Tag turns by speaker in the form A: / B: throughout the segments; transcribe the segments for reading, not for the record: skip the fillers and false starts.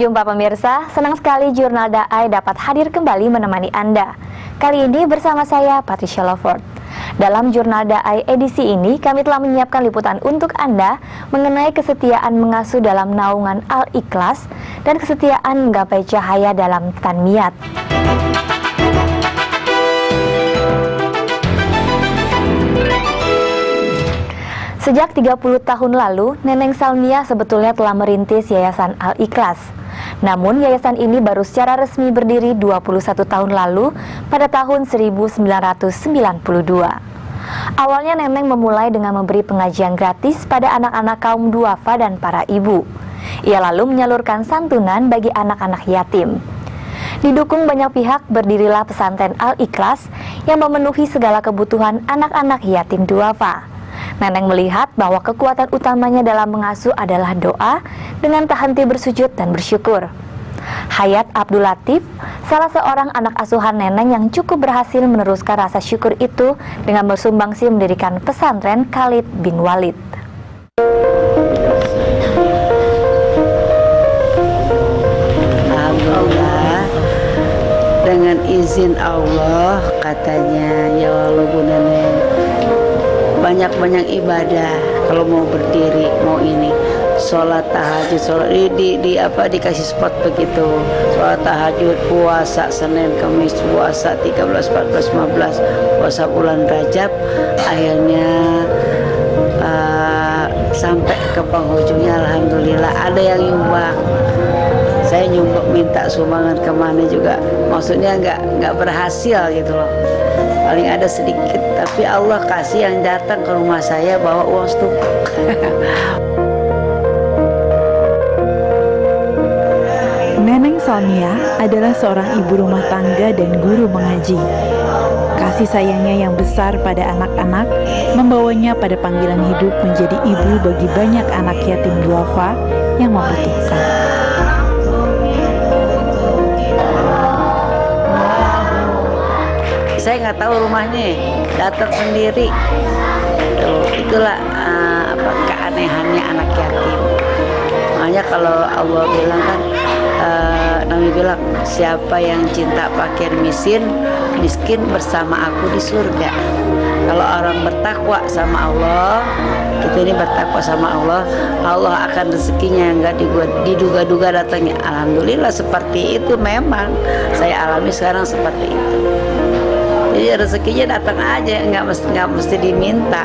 A: jumpa pemirsa, senang sekali Jurnal Daai dapat hadir kembali menemani Anda. Kali ini bersama saya, Patricia Lovord. Dalam Jurnal Daai edisi ini, kami telah menyiapkan liputan untuk Anda mengenai kesetiaan mengasuh dalam naungan Al-Ikhlas dan kesetiaan menggapai cahaya dalam Tanmiyat. Sejak 30 tahun lalu, Neneng Salmia sebetulnya telah merintis Yayasan Al-Ikhlas. Namun, yayasan ini baru secara resmi berdiri 21 tahun lalu pada tahun 1992. Awalnya Neneng memulai dengan memberi pengajian gratis pada anak-anak kaum duafa dan para ibu. Ia lalu menyalurkan santunan bagi anak-anak yatim. Didukung banyak pihak, berdirilah pesantren Al-Ikhlas yang memenuhi segala kebutuhan anak-anak yatim duafa. Neneng melihat bahwa kekuatan utamanya dalam mengasuh adalah doa dengan tak henti bersujud dan bersyukur. Hayat Abdul Latif, salah seorang anak asuhan Neneng yang cukup berhasil meneruskan rasa syukur itu dengan bersumbangsi mendirikan pesantren Khalid bin Walid.
B: Alhamdulillah, dengan izin Allah, katanya ya Allah Bu Neneng, banyak-banyak ibadah kalau mau berdiri, mau ini sholat tahajud, sholat dikasih spot begitu, sholat tahajud, puasa Senin Kamis, puasa 13, 14, 15, puasa bulan Rajab, akhirnya sampai ke penghujungnya alhamdulillah ada yang nyumbang. Saya nyumbang minta sumbangan kemana juga, maksudnya nggak berhasil gitu loh, paling ada sedikit, tapi Allah kasih yang datang ke rumah saya bawa uang setumpuk.
C: Neneng Salmia adalah seorang ibu rumah tangga dan guru mengaji. Kasih sayangnya yang besar pada anak-anak membawanya pada panggilan hidup menjadi ibu bagi banyak anak yatim duafa yang membutuhkan.
B: Saya nggak tahu rumahnya, datang sendiri. Itulah keanehannya anak yatim. Makanya kalau Allah bilang kan, Nabi bilang, siapa yang cinta fakir miskin bersama aku di surga. Kalau orang bertakwa sama Allah, kita ini bertakwa sama Allah, Allah akan rezekinya yang nggak diduga-duga datangnya. Alhamdulillah seperti itu, memang saya alami sekarang seperti itu. Jadi rezekinya datang aja, nggak mesti diminta.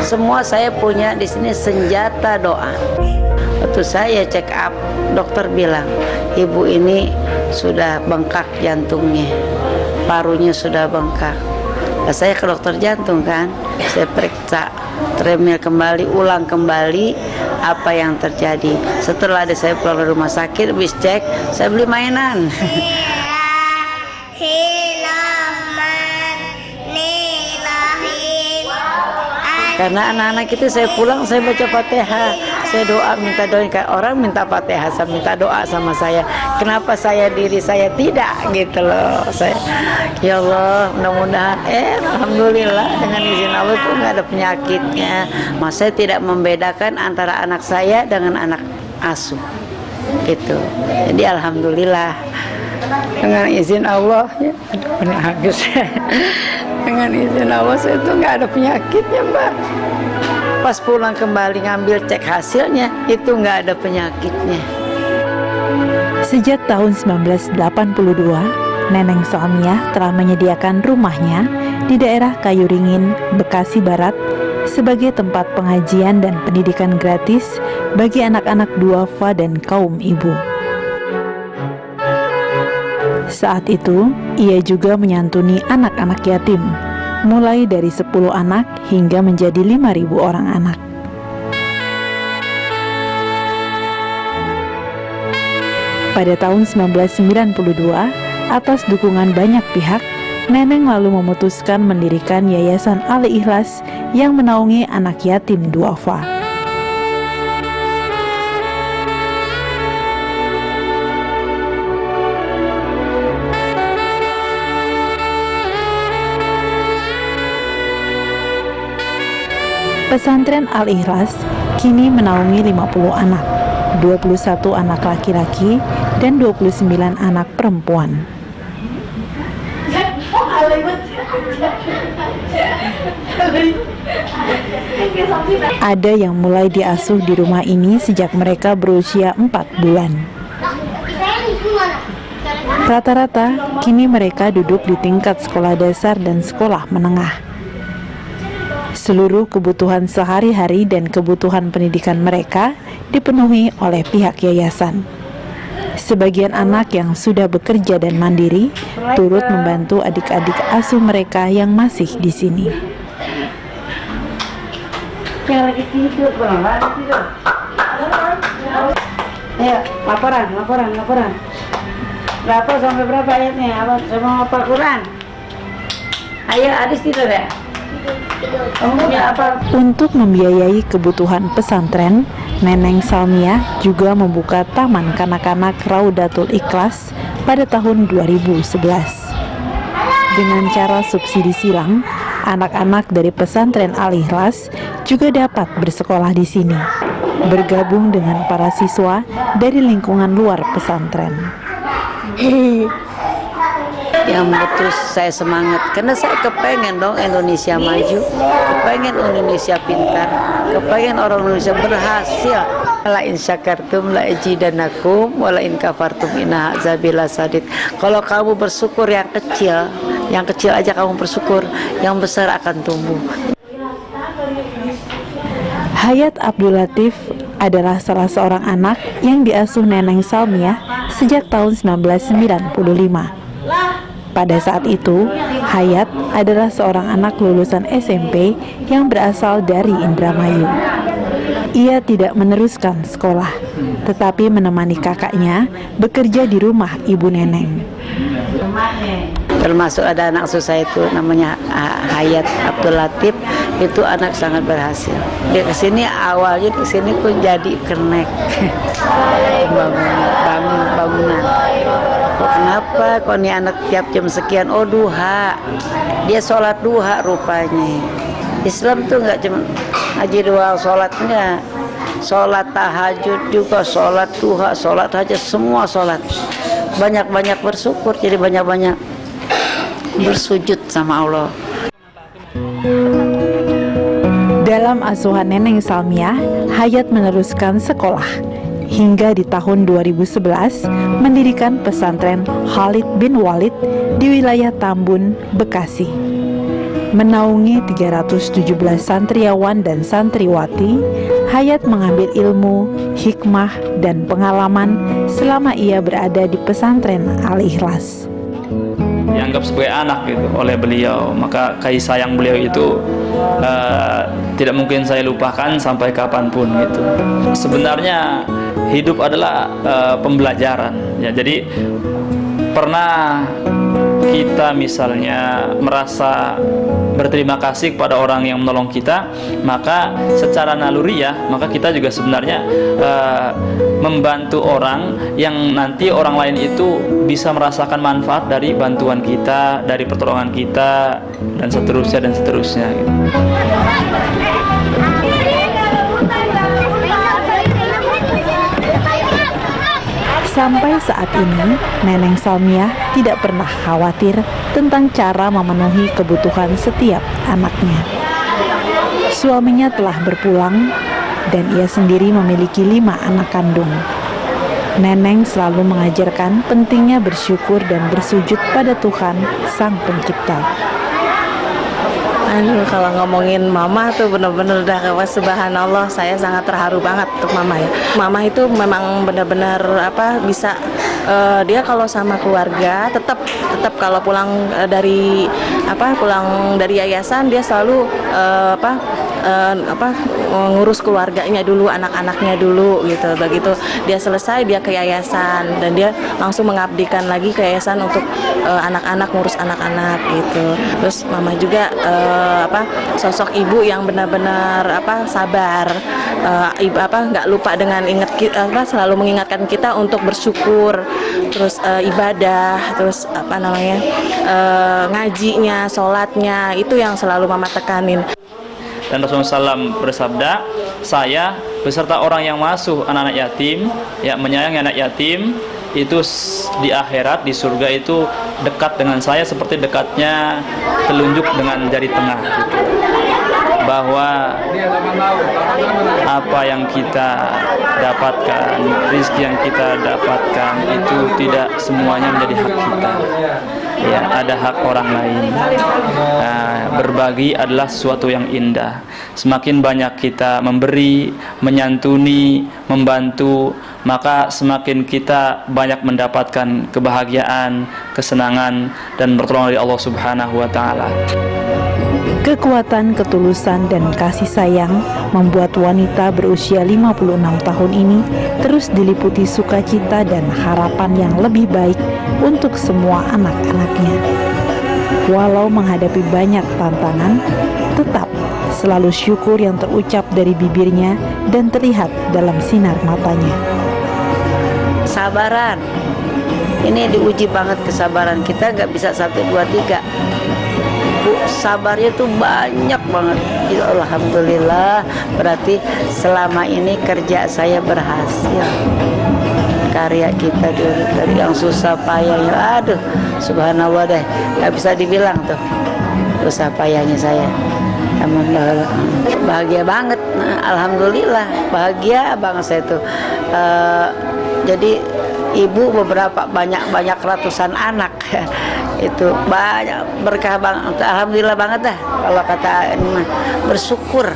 B: Semua saya punya di sini senjata doa. Waktu saya check up, dokter bilang ibu ini sudah bengkak jantungnya, parunya sudah bengkak. Nah, saya ke dokter jantung kan, saya periksa, treadmill kembali, ulang kembali apa yang terjadi. Setelah saya pulang dari rumah sakit, habis cek, saya beli mainan. Karena anak-anak itu saya pulang, saya baca Fatihah, saya doa, minta doa. Orang minta Fatihah, saya minta doa sama saya. Kenapa diri saya tidak gitu loh. Saya, ya Allah, mudah-mudahan alhamdulillah dengan izin Allah itu nggak ada penyakitnya. Mas, saya tidak membedakan antara anak saya dengan anak asuh gitu. Jadi alhamdulillah dengan izin Allah ya, habis. Dengan izin Allah saya itu nggak ada penyakitnya, Mbak. Pas pulang kembali ngambil cek hasilnya, itu nggak ada penyakitnya.
C: Sejak tahun 1982, Neneng Salmia telah menyediakan rumahnya di daerah Kayuringin, Bekasi Barat sebagai tempat pengajian dan pendidikan gratis bagi anak-anak duafa dan kaum ibu. Saat itu, ia juga menyantuni anak-anak yatim, mulai dari 10 anak hingga menjadi 5.000 orang anak. Pada tahun 1992, atas dukungan banyak pihak, Neneng lalu memutuskan mendirikan Yayasan Al-Ikhlas yang menaungi anak yatim duafa. Pesantren Al-Ikhlas kini menaungi 50 anak, 21 anak laki-laki dan 29 anak perempuan. Ada yang mulai diasuh di rumah ini sejak mereka berusia 4 bulan. Rata-rata kini mereka duduk di tingkat sekolah dasar dan sekolah menengah. Seluruh kebutuhan sehari-hari dan kebutuhan pendidikan mereka dipenuhi oleh pihak yayasan. Sebagian anak yang sudah bekerja dan mandiri turut membantu adik-adik asuh mereka yang masih di sini.
B: Yang lagi tidur, Ayo, laporan. Berapa sampai berapa ayatnya? Apa semua apa Quran? Ayo, Adis tidur ya? Kamu punya apa?
C: Untuk membiayai kebutuhan pesantren, Neneng Salmiah juga membuka Taman Kanak-kanak Raudatul Ikhlas pada tahun 2011. Dengan cara subsidi silang, anak-anak dari pesantren Al-Ikhlas juga dapat bersekolah di sini, bergabung dengan para siswa dari lingkungan luar pesantren.
B: Yang betul saya semangat karena saya kepengen dong Indonesia maju, kepengen Indonesia pintar, kepengen orang Indonesia berhasil. La in syakartum la ajidanakum wa la in kafartum inna azabila sadid. Kalau kamu bersyukur yang kecil aja kamu bersyukur, yang besar akan tumbuh.
C: Hayat Abdul Latif adalah salah seorang anak yang diasuh Neneng Salmiah sejak tahun 1995. Pada saat itu, Hayat adalah seorang anak lulusan SMP yang berasal dari Indramayu. Ia tidak meneruskan sekolah, tetapi menemani kakaknya bekerja di rumah ibu Neneng.
B: Termasuk ada anak saya itu namanya Hayat Abdul Latif, itu anak sangat berhasil. Dia kesini awalnya kesini pun jadi kenek bangunan. Kok kenapa? Kok ini anak tiap jam sekian? Oh duha, dia sholat duha rupanya. Islam tuh nggak cuma haji dua sholat, enggak. Sholat tahajud juga, sholat duha, sholat hajat, semua sholat. Banyak-banyak bersyukur, jadi banyak-banyak bersujud sama Allah.
C: Dalam asuhan Neneng Salmiah, Hayat meneruskan sekolah hingga di tahun 2011 mendirikan pesantren Khalid bin Walid di wilayah Tambun, Bekasi. Menaungi 317 santriawan dan santriwati, Hayat mengambil ilmu, hikmah, dan pengalaman selama ia berada di pesantren Al-Ikhlas.
D: Dianggap sebagai anak gitu oleh beliau, maka kasih sayang beliau itu tidak mungkin saya lupakan sampai kapanpun gitu. Sebenarnya hidup adalah pembelajaran ya, jadi pernah kita misalnya merasa berterima kasih kepada orang yang menolong kita, maka secara naluriah maka kita juga sebenarnya membantu orang yang nanti orang lain itu bisa merasakan manfaat dari bantuan kita, dari pertolongan kita, dan seterusnya gitu.
C: Sampai saat ini, Neneng Salmiah tidak pernah khawatir tentang cara memenuhi kebutuhan setiap anaknya. Suaminya telah berpulang dan ia sendiri memiliki 5 anak kandung. Neneng selalu mengajarkan pentingnya bersyukur dan bersujud pada Tuhan Sang Pencipta.
E: Kalau ngomongin mama tuh bener-bener udah subhanallah, saya sangat terharu banget untuk mama ya. Mama itu memang benar-benar bisa dia kalau sama keluarga tetap kalau pulang dari yayasan dia selalu ngurus keluarganya dulu, anak-anaknya dulu gitu. Begitu dia selesai dia ke yayasan dan dia langsung mengabdikan lagi ke yayasan untuk anak-anak, ngurus anak-anak gitu. Terus mama juga sosok ibu yang benar-benar sabar, ibu nggak lupa dengan selalu mengingatkan kita untuk bersyukur, terus ibadah, terus ngajinya, sholatnya itu yang selalu mama tekanin.
D: Dan Rasulullah SAW bersabda, saya beserta orang yang masuk anak-anak yatim, ya menyayangi anak yatim, itu di akhirat, di surga itu dekat dengan saya seperti dekatnya telunjuk dengan jari tengah gitu. Bahwa apa yang kita dapatkan, rezeki yang kita dapatkan itu tidak semuanya menjadi hak kita. Ya, ada hak orang lain. Berbagi adalah sesuatu yang indah. Semakin banyak kita memberi, menyantuni, membantu, maka semakin kita banyak mendapatkan kebahagiaan, kesenangan, dan pertolongan dari Allah Subhanahu wa Ta'ala.
C: Kekuatan, ketulusan, dan kasih sayang membuat wanita berusia 56 tahun ini terus diliputi sukacita dan harapan yang lebih baik untuk semua anak-anaknya. Walau menghadapi banyak tantangan, tetap selalu syukur yang terucap dari bibirnya dan terlihat dalam sinar matanya.
B: Sabaran, ini diuji banget kesabaran kita, nggak bisa 1, 2, 3. Bu, sabarnya tuh banyak banget. Ya, alhamdulillah, berarti selama ini kerja saya berhasil. Karya kita dulu dari yang susah payahnya, aduh, subhanallah deh, nggak bisa dibilang tuh susah payahnya saya. Alhamdulillah, bahagia banget. Alhamdulillah, bahagia banget saya tuh. Jadi ibu beberapa banyak ratusan anak. Itu banyak berkah banget, alhamdulillah banget dah kalau kata ini mah, bersyukur.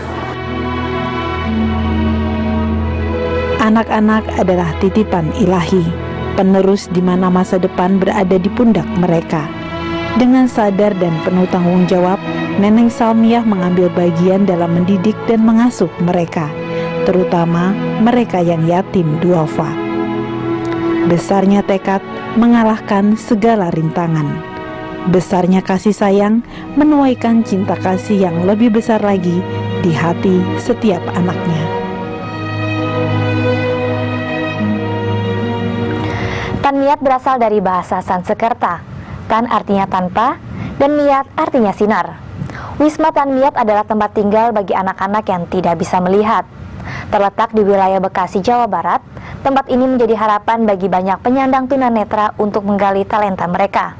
C: Anak-anak adalah titipan ilahi, penerus di mana masa depan berada di pundak mereka. Dengan sadar dan penuh tanggung jawab, Neneng Salmiah mengambil bagian dalam mendidik dan mengasuh mereka, terutama mereka yang yatim duafa. Besarnya tekad mengalahkan segala rintangan. Besarnya kasih sayang menuaikan cinta kasih yang lebih besar lagi di hati setiap anaknya.
A: Tanmiat berasal dari bahasa Sanskerta. Tan artinya tanpa dan miat artinya sinar. Wisma Tanmiat adalah tempat tinggal bagi anak-anak yang tidak bisa melihat. Terletak di wilayah Bekasi, Jawa Barat, tempat ini menjadi harapan bagi banyak penyandang tunanetra untuk menggali talenta mereka.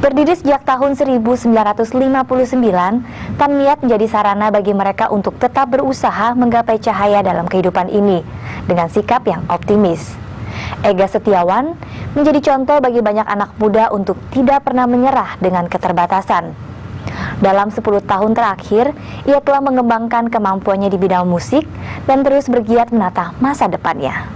A: Berdiri sejak tahun 1959, Tanmiat menjadi sarana bagi mereka untuk tetap berusaha menggapai cahaya dalam kehidupan ini dengan sikap yang optimis. Ega Setiawan menjadi contoh bagi banyak anak muda untuk tidak pernah menyerah dengan keterbatasan. Dalam 10 tahun terakhir, ia telah mengembangkan kemampuannya di bidang musik dan terus bergiat menata masa depannya.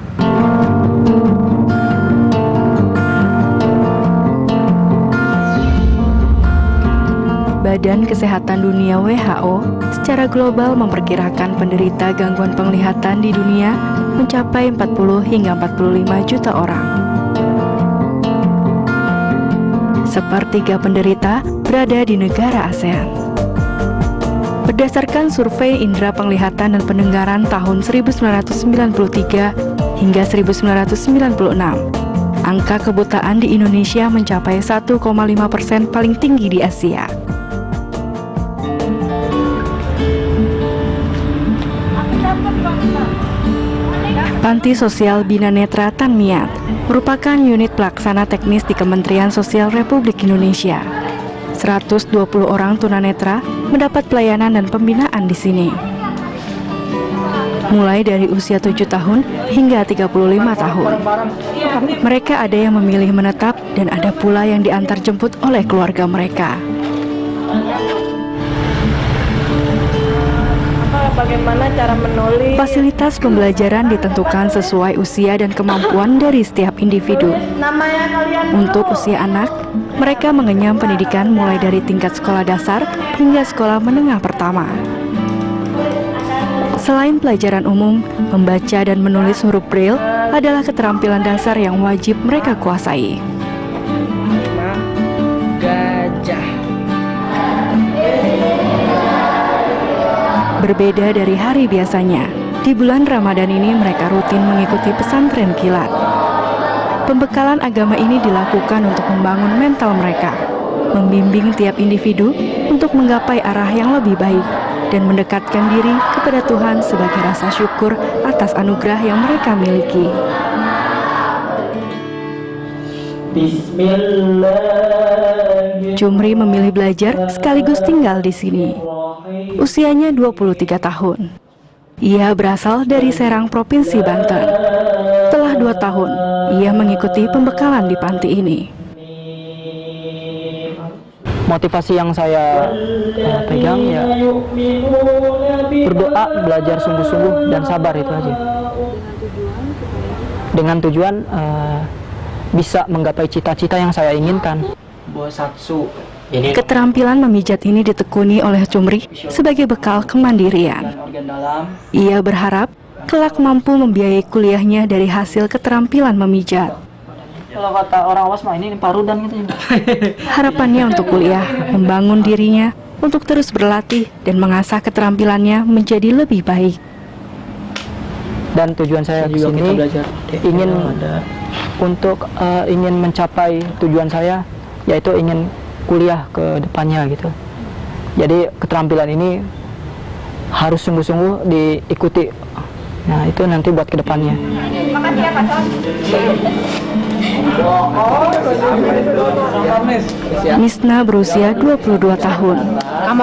F: Badan Kesehatan Dunia WHO secara global memperkirakan penderita gangguan penglihatan di dunia mencapai 40 hingga 45 juta orang. Sepertiga penderita berada di negara ASEAN. Berdasarkan survei indera penglihatan dan pendengaran tahun 1993 hingga 1996, angka kebutaan di Indonesia mencapai 1,5% paling tinggi di Asia. Panti Sosial Bina Netra Tanmiat merupakan unit pelaksana teknis di Kementerian Sosial Republik Indonesia. 120 orang tunanetra mendapat pelayanan dan pembinaan di sini. Mulai dari usia 7 tahun hingga 35 tahun. Mereka ada yang memilih menetap dan ada pula yang diantar jemput oleh keluarga mereka.
E: Bagaimana cara menulis?
F: Fasilitas pembelajaran ditentukan sesuai usia dan kemampuan dari setiap individu. Untuk usia anak, mereka mengenyam pendidikan mulai dari tingkat sekolah dasar hingga sekolah menengah pertama. Selain pelajaran umum, membaca dan menulis huruf Braille adalah keterampilan dasar yang wajib mereka kuasai. Berbeda dari hari biasanya, di bulan Ramadan ini mereka rutin mengikuti pesantren kilat. Pembekalan agama ini dilakukan untuk membangun mental mereka, membimbing tiap individu untuk menggapai arah yang lebih baik dan mendekatkan diri kepada Tuhan sebagai rasa syukur atas anugerah yang mereka miliki. Jumri memilih belajar sekaligus tinggal di sini. Usianya 23 tahun. Ia berasal dari Serang, Provinsi Banten. Setelah 2 tahun, ia mengikuti pembekalan di panti ini.
G: Motivasi yang saya pegang ya berdoa, belajar sungguh-sungguh dan sabar, itu aja. Dengan tujuan bisa menggapai cita-cita yang saya inginkan.
F: Keterampilan memijat ini ditekuni oleh Jumri sebagai bekal kemandirian. Ia berharap kelak mampu membiayai kuliahnya dari hasil keterampilan memijat.
G: Kalau kata orang awas mah ini parudan gitu.
F: Harapannya untuk kuliah membangun dirinya untuk terus berlatih dan mengasah keterampilannya menjadi lebih baik.
G: Dan tujuan saya ke sini ingin ingin mencapai tujuan saya, yaitu ingin kuliah ke depannya gitu. Jadi keterampilan ini harus sungguh-sungguh diikuti. Nah, itu nanti buat ke depannya.
F: Misna berusia 22 tahun.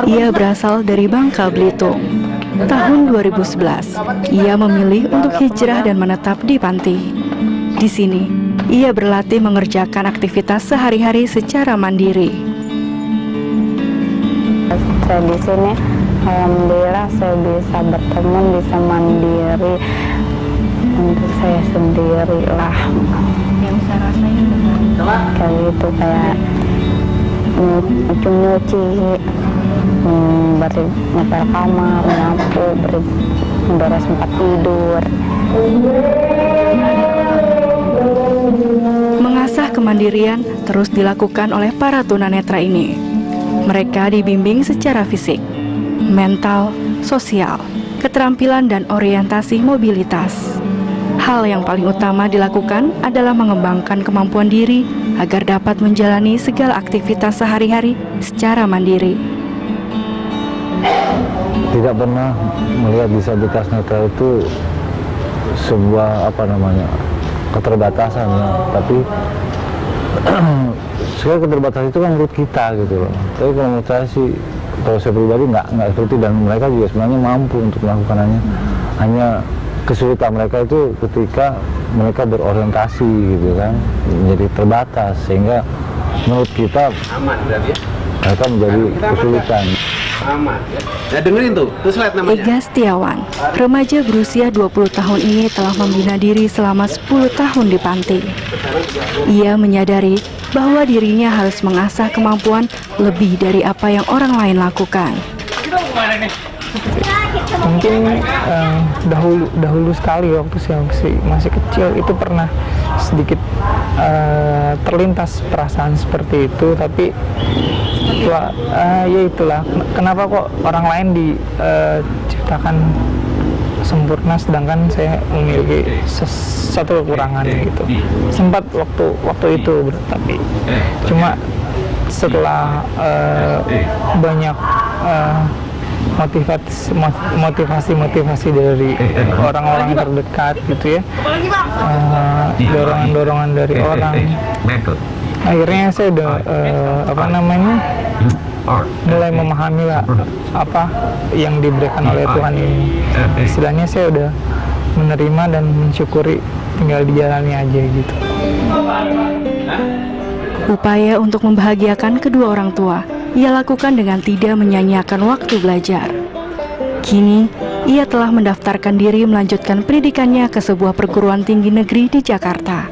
F: Ia berasal dari Bangka Belitung. Tahun 2011, ia memilih untuk hijrah dan menetap di panti. Di sini, ia berlatih mengerjakan aktivitas sehari-hari secara mandiri.
H: Saya di sini, alhamdulillah saya bisa berteman, bisa mandiri untuk saya sendiri lah.
F: Yang saya rasain
H: kayak gitu, kayak nyuci, ngepel kamar, nyapu, beres tempat tidur.
F: Mengasah kemandirian terus dilakukan oleh para tunanetra ini. Mereka dibimbing secara fisik, mental, sosial, keterampilan dan orientasi mobilitas. Hal yang paling utama dilakukan adalah mengembangkan kemampuan diri agar dapat menjalani segala aktivitas sehari-hari secara mandiri.
I: Tidak pernah melihat disabilitas netra itu sebuah keterbatasan ya, tapi segala keterbatasan itu kan menurut kita gitu loh. Tapi kalau menurut saya sih, kalau saya pribadi nggak seperti, dan mereka juga sebenarnya mampu untuk melakukannya. Hanya kesulitan mereka itu ketika mereka berorientasi gitu kan, menjadi terbatas, sehingga menurut kita mereka menjadi kesulitan.
J: Ya dengerin tuh slide namanya.
F: Ega Setiawan, remaja berusia 20 tahun ini telah membina diri selama 10 tahun di panti. Ia menyadari bahwa dirinya harus mengasah kemampuan lebih dari apa yang orang lain lakukan.
G: Mungkin dahulu sekali waktu saya masih kecil itu pernah sedikit terlintas perasaan seperti itu, tapi ya itulah kenapa kok orang lain diciptakan sempurna sedangkan saya memiliki satu kekurangan gitu. Sempat waktu itu, tapi cuma setelah banyak motivasi dari orang-orang terdekat gitu ya, dorongan dari orang, akhirnya saya udah mulai memahami lah apa yang diberikan oleh Tuhan ini. Istilahnya saya udah menerima dan mensyukuri, tinggal dijalani aja gitu.
F: Upaya untuk membahagiakan kedua orang tua ia lakukan dengan tidak menyanyiakan waktu belajar. Kini, ia telah mendaftarkan diri melanjutkan pendidikannya ke sebuah perguruan tinggi negeri di Jakarta.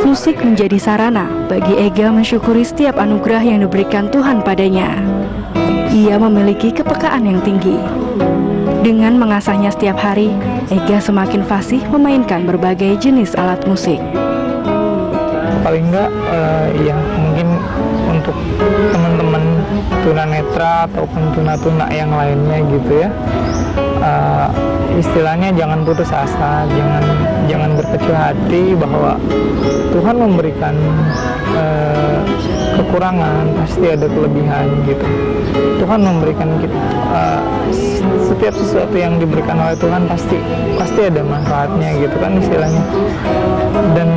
F: Musik menjadi sarana bagi Ega mensyukuri setiap anugerah yang diberikan Tuhan padanya. Ia memiliki kepekaan yang tinggi. Dengan mengasahnya setiap hari, Ega semakin fasih memainkan berbagai jenis alat musik.
G: Paling enggak, ya mungkin untuk teman-teman tunanetra ataupun tuna-tuna yang lainnya gitu ya, istilahnya jangan putus asa, jangan berkecil hati bahwa Tuhan memberikan kekurangan, pasti ada kelebihan gitu. Tuhan memberikan kita setiap sesuatu yang diberikan oleh Tuhan pasti ada manfaatnya gitu kan istilahnya. Dan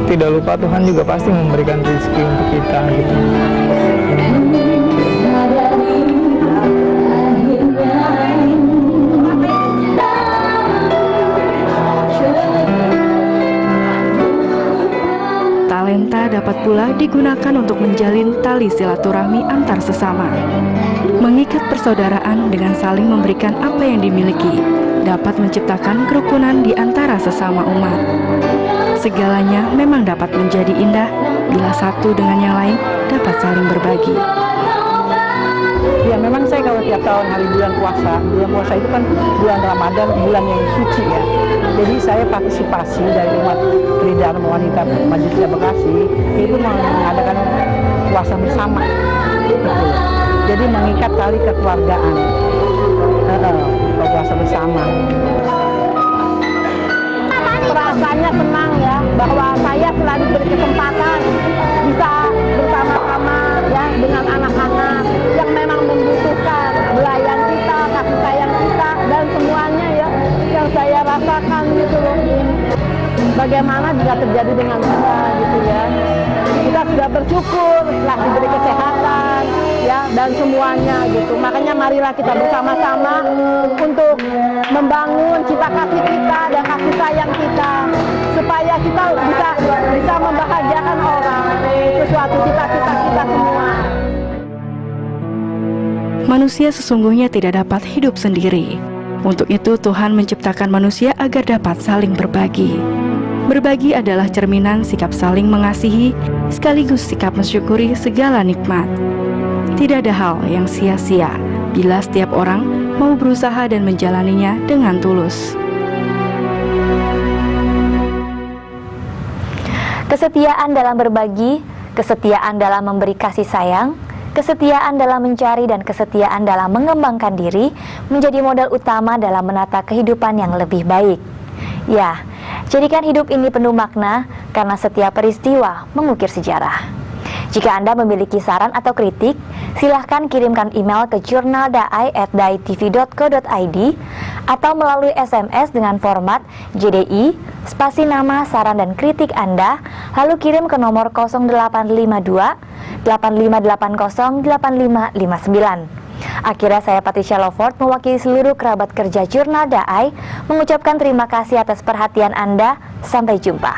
G: tidak lupa Tuhan juga pasti memberikan rezeki untuk kita gitu.
F: Talenta dapat pula digunakan untuk menjalin tali silaturahmi antar sesama. Mengikat persaudaraan dengan saling memberikan apa yang dimiliki, dapat menciptakan kerukunan di antara sesama umat. Segalanya memang dapat menjadi indah bila satu dengan yang lain dapat saling berbagi.
K: Ya memang saya kalau tiap tahun hari bulan puasa itu kan bulan Ramadan, bulan yang suci ya. Jadi saya partisipasi dari umat Tri Dharma Wanita Majelis Bekasi itu mengadakan puasa bersama. Gitu. Jadi mengikat tali kekeluargaan, puasa bersama.
H: Perasaannya senang ya bahwa saya telah diberi kesempatan bisa bersama-sama ya dengan anak-anak yang memang membutuhkan belayan kita, kasih sayang kita dan semuanya ya yang saya rasakan gitu loh. Bagaimana jika terjadi dengan kita gitu ya. Kita sudah bersyukur telah diberi kesehatan ya dan semuanya gitu. Makanya marilah kita bersama-sama untuk membangun cita kasih kita dan kasih sayang kita supaya kita bisa membahagiakan orang. Itu suatu cita-cita kita semua.
F: Manusia sesungguhnya tidak dapat hidup sendiri. Untuk itu Tuhan menciptakan manusia agar dapat saling berbagi. Berbagi adalah cerminan sikap saling mengasihi, sekaligus sikap mensyukuri segala nikmat. Tidak ada hal yang sia-sia bila setiap orang mau berusaha dan menjalaninya dengan tulus.
A: Kesetiaan dalam berbagi, kesetiaan dalam memberi kasih sayang, kesetiaan dalam mencari dan kesetiaan dalam mengembangkan diri menjadi modal utama dalam menata kehidupan yang lebih baik. Ya, jadikan hidup ini penuh makna karena setiap peristiwa mengukir sejarah. Jika Anda memiliki saran atau kritik, silahkan kirimkan email ke jurnaldai@daitv.co.id atau melalui SMS dengan format JDI, spasi nama, saran dan kritik Anda, lalu kirim ke nomor 0852 8580 8559. Akhirnya saya Patricia Lovord mewakili seluruh kerabat kerja Jurnal Daai mengucapkan terima kasih atas perhatian Anda. Sampai jumpa.